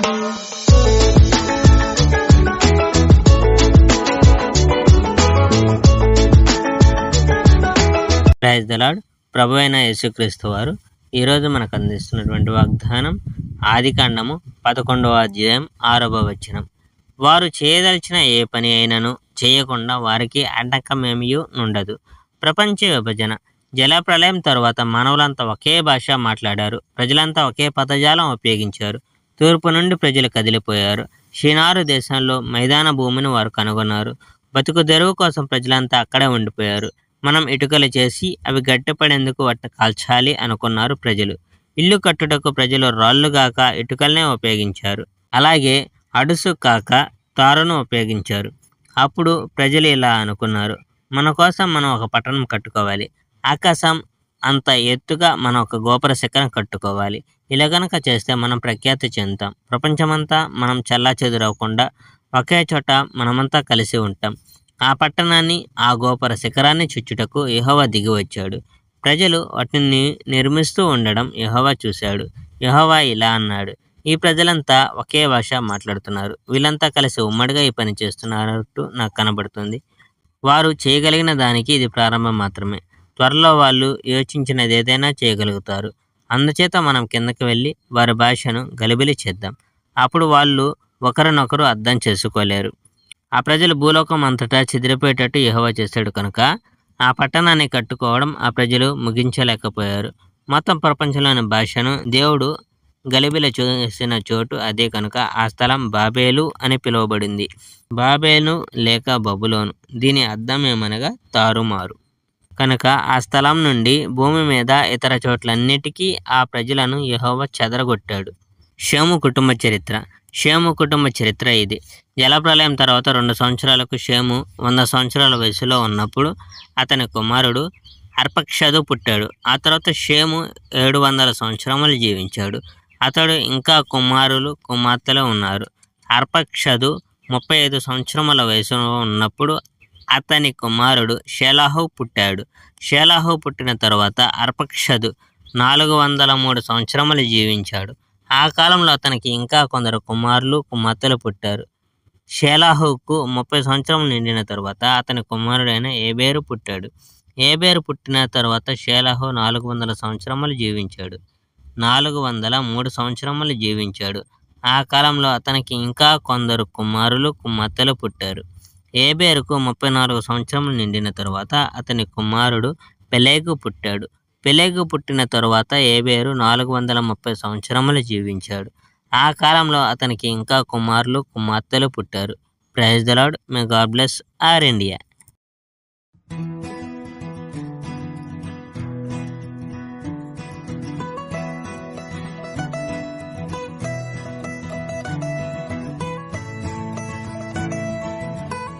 Praise the lord. ప్రభువైన యేసుక్రీస్తు వారు ఈరోజు మనకు అందిస్తున్నటువంటి వాగ్దానం ఆదికాండము 11వ అధ్యాయం 6వ వచనం. వారు చేయదలిచిన ఏ పని అయినను చేయకుండా వారికి అడ్డంకమేమీ నుండదు. ప్రపంచ విభజన. జలప్రలయం తరువాత మానవులంతా ఒకే భాష మాట్లాడారు. ప్రజలంతా ఒకే పదజాలం ఉపయోగించారు. తూర్పు నుండి ప్రజలు కదిలిపోయారు. షినారు దేశంలో మైదాన భూమిని వారు కనుగొన్నారు. బతుకు తెరువు కోసం ప్రజలంతా అక్కడే ఉండిపోయారు. మనం ఇటుకలు చేసి అవి గట్టిపడేందుకు వాటిని కాల్చాలి అనుకున్నారు ప్రజలు. ఇల్లు కట్టుటకు ప్రజలు రాళ్ళు గాక ఇటుకలనే ఉపయోగించారు. అలాగే అడుసు కాక తారును ఉపయోగించారు. అప్పుడు ప్రజలు ఇలా అనుకున్నారు, మన కోసం మనం ఒక పట్టణం కట్టుకోవాలి. ఆకాశం అంత ఎత్తుగా మనం ఒక గోపుర శిఖరం కట్టుకోవాలి. ఇలా కనుక చేస్తే మనం ప్రఖ్యాతి చెందుతాం. ప్రపంచమంతా మనం చెల్లాచెదురవకుండా ఒకే చోట మనమంతా కలిసి ఉంటాం. ఆ పట్టణాన్ని, ఆ గోపుర శిఖరాన్ని చుచ్చుటకు యెహోవా దిగి వచ్చాడు. ప్రజలు వాటిని నిర్మిస్తూ ఉండడం యెహోవా చూశాడు. యెహోవా ఇలా అన్నాడు, ఈ ప్రజలంతా ఒకే భాష మాట్లాడుతున్నారు. వీళ్ళంతా కలిసి ఉమ్మడిగా ఈ పని చేస్తున్నట్టు నాకు కనబడుతుంది. వారు చేయగలిగిన దానికి ఇది ప్రారంభం మాత్రమే. త్వరలో వాళ్ళు యోచించినది ఏదైనా చేయగలుగుతారు. అందుచేత మనం కిందకి వెళ్ళి వారి భాషను గలిబిలి చేద్దాం. అప్పుడు వాళ్ళు ఒకరినొకరు అర్థం చేసుకోలేరు. ఆ ప్రజలు భూలోకం అంతటా చెదిరిపోయేటట్టు యెహోవా చేశాడు కనుక ఆ పట్టణాన్ని కట్టుకోవడం ఆ ప్రజలు ముగించలేకపోయారు. మొత్తం ప్రపంచంలోని భాషను దేవుడు గలిబిలి చేసిన చోటు అదే కనుక ఆ స్థలం బాబేలు అని పిలువబడింది. బాబేలు లేక బబులోను. దీని అర్థం ఏమనగా తారుమారు. కనుక ఆ స్థలం నుండి భూమి మీద ఇతర చోట్లన్నిటికీ ఆ ప్రజలను యెహోవా చెదరగొట్టాడు. షేము కుటుంబ చరిత్ర. షేము కుటుంబ చరిత్ర ఇది. జలప్రలయం తర్వాత 2 సంవత్సరాలకు షేము 100 సంవత్సరాల వయసులో ఉన్నప్పుడు అతని కుమారుడు అర్పక్షదు పుట్టాడు. ఆ తర్వాత షేము 700 సంవత్సరములు జీవించాడు. అతడు ఇంకా కుమారులు కుమార్తెలు ఉన్నారు. అర్పక్షదు 35 సంవత్సరముల వయసులో ఉన్నప్పుడు అతని కుమారుడు షేలాహు పుట్టాడు. షేలాహు పుట్టిన తరువాత అర్పక్షదు 403 సంవత్సరములు జీవించాడు. ఆ కాలంలో అతనికి ఇంకా కొందరు కుమారులు కుమార్తెలు పుట్టారు. షేలాహుకు 30 సంవత్సరములు నిండిన తరువాత అతని కుమారుడైన ఏబేరు పుట్టాడు. ఏబేరు పుట్టిన తరువాత షేలాహు 400 సంవత్సరములు జీవించాడు. 403 సంవత్సరములు జీవించాడు. ఆ కాలంలో అతనికి ఇంకా కొందరు కుమారులు కుమార్తెలు పుట్టారు. ఏబేరుకు 34 సంవత్సరములు నిండిన తరువాత అతని కుమారుడు పెలెగు పుట్టాడు. పెలెగు పుట్టిన తరువాత ఏబేరు 430 సంవత్సరములు జీవించాడు. ఆ కాలంలో అతనికి ఇంకా కుమారులు కుమార్తెలు పుట్టారు. Praise the lord. May God bless our India.